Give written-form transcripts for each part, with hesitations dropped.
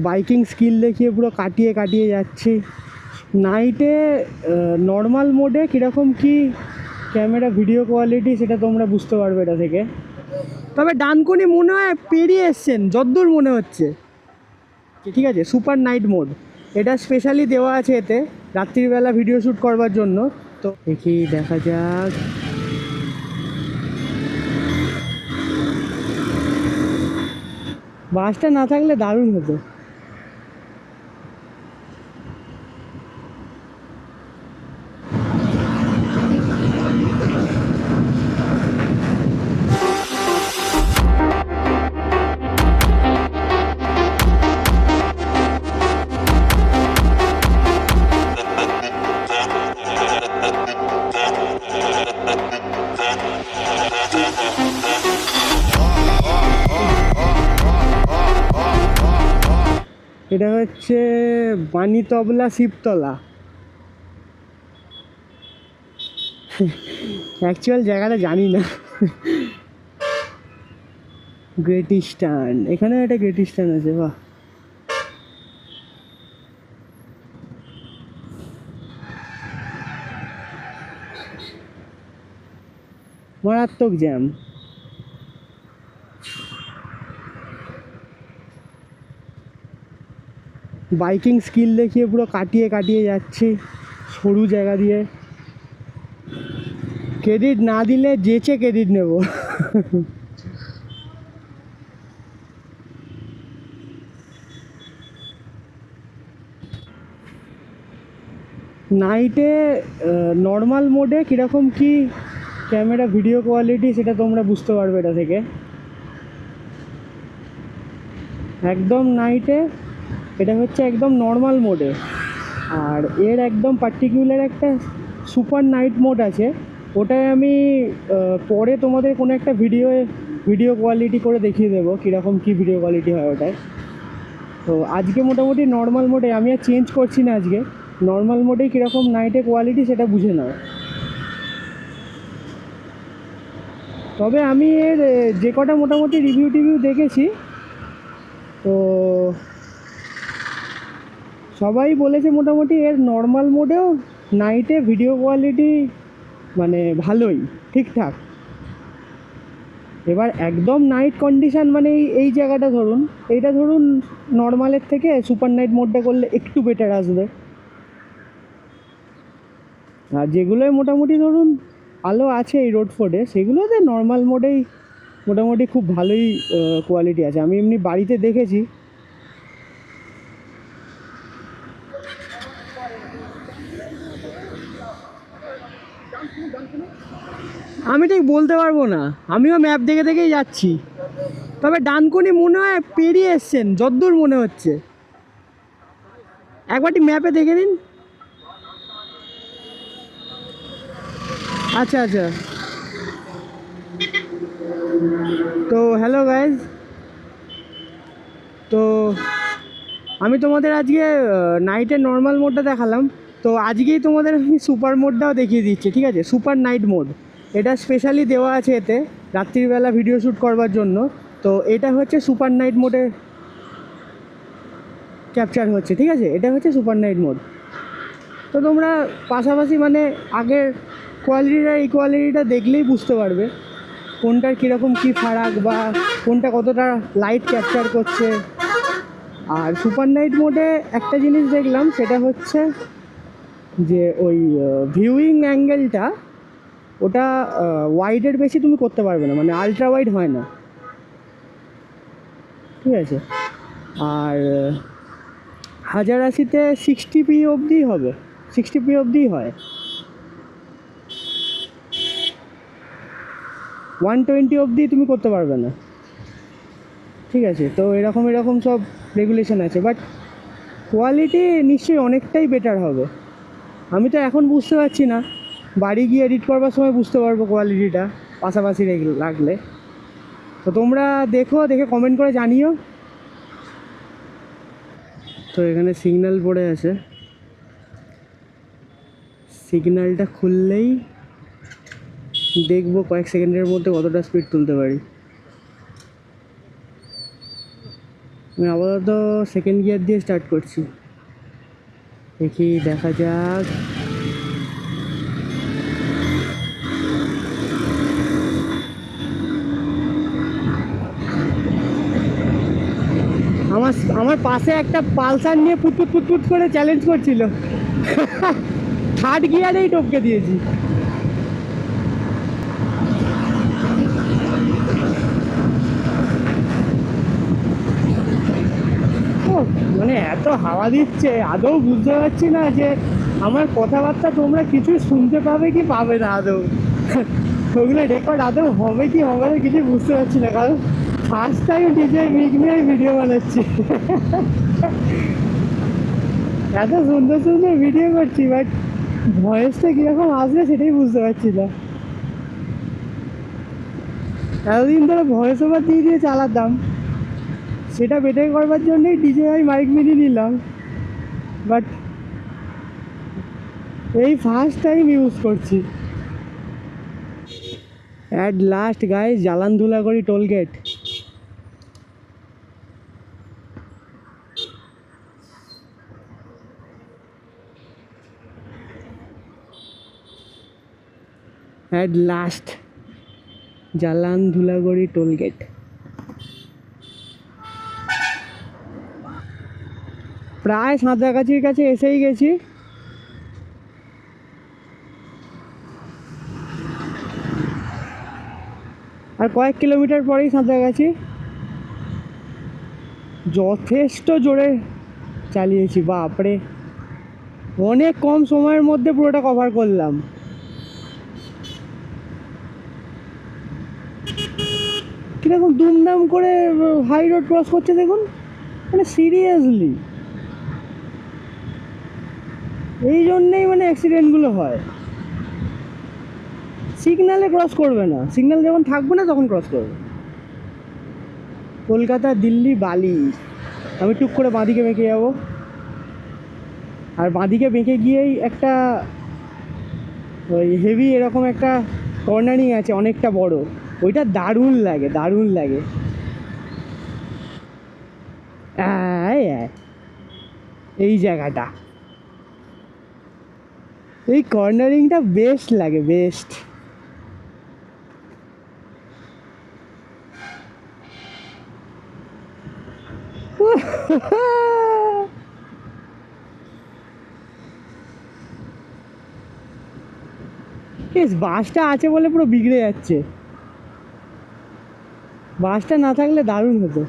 Biking skill দেখিয়ে পুরো কাটিয়ে কাটিয়ে যাচ্ছি। নাইটে নর্মাল মোডে কীরকম কি ক্যামেরা ভিডিও কোয়ালিটি সেটা তোমরা বুঝতে পারবে এটা থেকে। তবে ডানকুনি মনে হয় পেরিয়ে এসছেন যদ্দূর মনে হচ্ছে, ঠিক আছে। সুপার নাইট মোড এটা স্পেশালি দেওয়া আছে এতে রাত্রিবেলা ভিডিও শ্যুট করবার জন্য। তো দেখি দেখা যাক। বাসটা না থাকলে দারুণ হতো। এটা হচ্ছে বাণীতবলা শিবতলা। অ্যাকচুয়াল জায়গাটা জানি না। গ্রেট ইস্টার্ন, এখানে একটা গ্রেট ইস্টার্ন আছে, বাহ। মারাত্মক জ্যাম। বাইকিং স্কিল দেখিয়ে পুরো কাটিয়ে কাটিয়ে যাচ্ছি সরু জায়গা দিয়ে। ক্রেডিট না দিলে যেচে ক্রেডিট নেব। নাইটে নর্মাল মোডে কীরকম কি ক্যামেরা ভিডিও কোয়ালিটি সেটা তোমরা বুঝতে পারবে এটা থেকে। একদম নাইটে এটা হচ্ছে একদম নর্মাল মোডে, আর এর একদম পার্টিকুলার একটা সুপার নাইট মোড আছে। ওটাই আমি পরে তোমাদের কোনো একটা ভিডিও কোয়ালিটি করে দেখিয়ে দেবো কীরকম কী ভিডিও কোয়ালিটি হয় ওটায়। তো আজকে মোটামুটি নর্মাল মোডে, আমি আর চেঞ্জ করছি না আজকে, নর্মাল মোডেই কীরকম নাইটে কোয়ালিটি সেটা বুঝে নাও। তবে আমি এর যে কটা মোটামুটি রিভিউ দেখেছি, তো সবাই বলেছে মোটামুটি এর নর্মাল মোডেও নাইটে ভিডিও কোয়ালিটি মানে ভালোই, ঠিকঠাক। এবার একদম নাইট কন্ডিশান মানে এই জায়গাটা ধরুন, এইটা ধরুন নর্মালের থেকে সুপার নাইট মোডটা করলে একটু বেটার আসবে। আর যেগুলোয় মোটামুটি ধরুন আলো আছে এই রোড ফোর্ডে, সেগুলোতে নর্মাল মোডেই মোটামুটি খুব ভালোই কোয়ালিটি আছে। আমি এমনি বাড়িতে দেখেছি। আমি ঠিক বলতে পারবো না, আমিও ম্যাপ দেখে দেখেই যাচ্ছি। তবে ডানকুনি মনে হয় পেরিয়ে এসছেন যদ্দূর মনে হচ্ছে। একবারটি ম্যাপে দেখে নিন। আচ্ছা আচ্ছা। তো হ্যালো গাইজ, তো আমি তোমাদের আজকে নাইটের নর্মাল মোডটা দেখালাম। তো আজকেই তোমাদের আমি সুপার মোডটাও দেখিয়ে দিচ্ছি, ঠিক আছে। সুপার নাইট মোড এটা স্পেশালি দেওয়া আছে এতে রাত্রিবেলা ভিডিও শ্যুট করবার জন্য। তো এটা হচ্ছে সুপার নাইট মোডে ক্যাপচার হচ্ছে, ঠিক আছে। এটা হচ্ছে সুপার নাইট মোড। তো তোমরা পাশাপাশি মানে আগের কোয়ালিটিটা এই কোয়ালিটিটা দেখলেই বুঝতে পারবে কোনটার কীরকম কী ফারাক, বা কোনটা কতটা লাইট ক্যাপচার করছে। আর সুপার নাইট মোডে একটা জিনিস দেখলাম, সেটা হচ্ছে যে ওই ভিউইং অ্যাঙ্গেলটা ওটা ওয়াইডের বেশি তুমি করতে পারবে না, মানে আলট্রা ওয়াইড হয় না, ঠিক আছে। আর 1080-তে 60p অবধি হবে, 60p অবধিই হয়। 120 অবধি তুমি করতে পারবে না, ঠিক আছে। তো এরকম সব রেগুলেশন আছে, বাট কোয়ালিটি নিশ্চয়ই অনেকটাই বেটার হবে। আমি তো এখন বুঝতে পারছি না, বাড়ি গিয়ে এডিট করবার সময় বুঝতে পারবো কোয়ালিটিটা পাশাপাশি রাখলে। তো তোমরা দেখে কমেন্ট করে জানিও। তো এখানে সিগন্যাল পড়ে আছে, সিগন্যালটা খুললেই দেখবো কয়েক সেকেন্ডের মধ্যে কতটা স্পিড তুলতে পারি। আমি আপাতত সেকেন্ড গিয়ার দিয়ে স্টার্ট করছি, দেখি দেখা যাক। আমার আমার পাশে একটা পালসার নিয়ে পুটপুট পুটপুট করে চ্যালেঞ্জ করছিল, থার্ড গিয়ারেই টপকে দিয়েছি। ও মানে এত হাওয়া দিচ্ছে, আদৌ বুঝতে পারছি না যে আমার কথাবার্তা তোমরা কিছু শুনতে পাবে কি পাবে না, আদৌ ওগুলো রেকর্ড আদৌ হবে কি হবে না কিছু বুঝতে পারছি না, কারণ ফার্স্ট টাইম ডিজে মিক নিয়ে ভিডিও বানাচ্ছি। এত সুন্দর সুন্দর ভিডিও করছি, বাট ভয়েসটা কীরকম আসবে সেটাই বুঝতে পারছি না। এতদিন ধরে ভয়েস ওভার দিয়ে দিয়ে চালাতাম, সেটা বেটার করবার জন্যই ডিজেআই মাইক মিনি নিলাম, বাট এই ফার্স্ট টাইম ইউজ করছি। At last guys, Jalan Dhulagori toll gate. At last Jalan Dhulagori toll gate. প্রায় সাঁতরাগাছির কাছে এসেই গেছি। আর কয়েক কিলোমিটার পরেই সাঁতরাগাছি। যথেষ্ট জোরে চালিয়েছি, বাপরে অনেক কম সময়ের মধ্যে পুরোটা কভার করলাম। কীরকম দুমদাম করে হাই রোড ক্রস করছে দেখুন, মানে সিরিয়াসলি এই জন্যেই মানে অ্যাক্সিডেন্টগুলো হয়। সিগনালে ক্রস করবে না, সিগন্যাল যখন থাকবে না তখন ক্রস করবে। কলকাতা, দিল্লি, বালি। আমি টুক করে বাঁদিকে বেঁকে যাবো, আর বাঁদিকে বেঁকে গিয়েই একটা ওই হেভি এরকম একটা কর্নারিং আছে অনেকটা বড়, ওইটা দারুণ লাগে, দারুণ লাগে। এই জায়গাটা, এই কর্নারিংটা বেস্ট লাগে, বেস্ট। বাসটা আছে বলে পুরো বিগড়ে যাচ্ছে, বাসটা না থাকলে দারুণ হতো।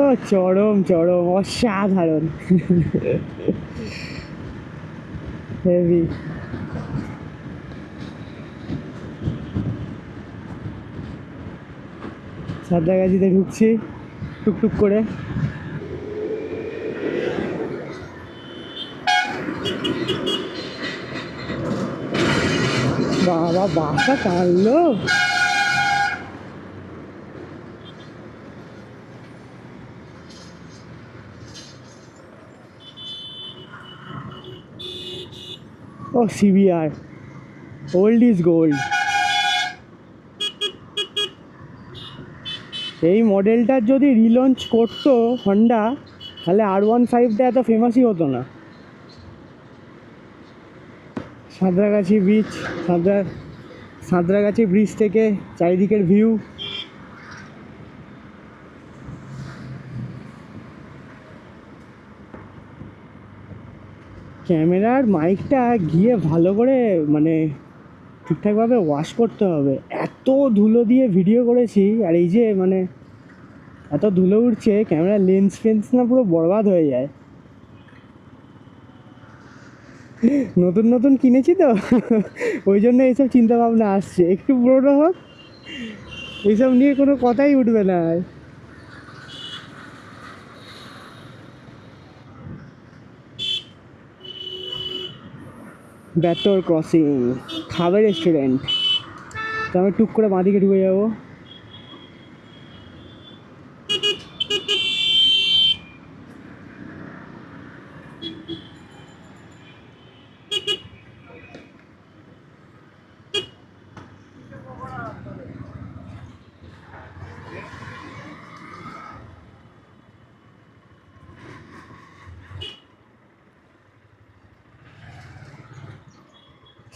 ও চরম চরম অসাধারণ, হেভি। সাঁতরাগাছিতে ঢুকছি টুকটুক করে। বাবা বাসটা টানলো, ও সিবিআর, ওল্ড ইজ গোল্ড। এই মডেলটার যদি রিলঞ্চ করতো হন্ডা, তাহলে R15টা এত ফেমাসই হতো না। সাঁতরাগাছি বিচ, সাঁতরাগাছি ব্রিজ থেকে চারিদিকের ভিউ। ক্যামেরার মাইকটা গিয়ে ভালো করে মানে ঠিকঠাকভাবে ওয়াশ করতে হবে, এত ধুলো দিয়ে ভিডিও করেছি। আর এই যে মানে এত ধুলো উঠছে, ক্যামেরার লেন্স ফেন্স না পুরো বরবাদ হয়ে যায়। নতুন নতুন কিনেছি তো, ওই জন্য এইসব চিন্তাভাবনা আসছে। একটু পুরোনো হোক, এইসব নিয়ে কোনো কথাই উঠবে না। বেতর ক্রসিং, খাবে রেস্টুরেন্ট। তো আমি টুক করে বাঁদিকে ঢুকে যাবো।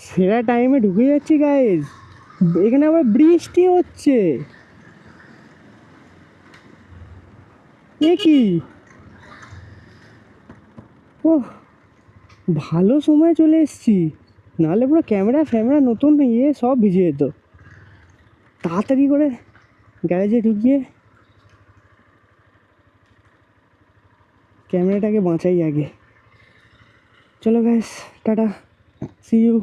সেরা টাইমে ঢুকে যাচ্ছি গাইজ, এখানে আবার বৃষ্টি হচ্ছে। এ কি, ও ভালো সময় চলে এসেছি, নাহলে পুরো ক্যামেরা ফ্যামেরা নতুন সব ভিজে যেত। তাড়াতাড়ি করে গ্যারেজে ঢুকিয়ে ক্যামেরাটাকে বাঁচাই আগে। চলো গাইস, টাটা, সি ইউ।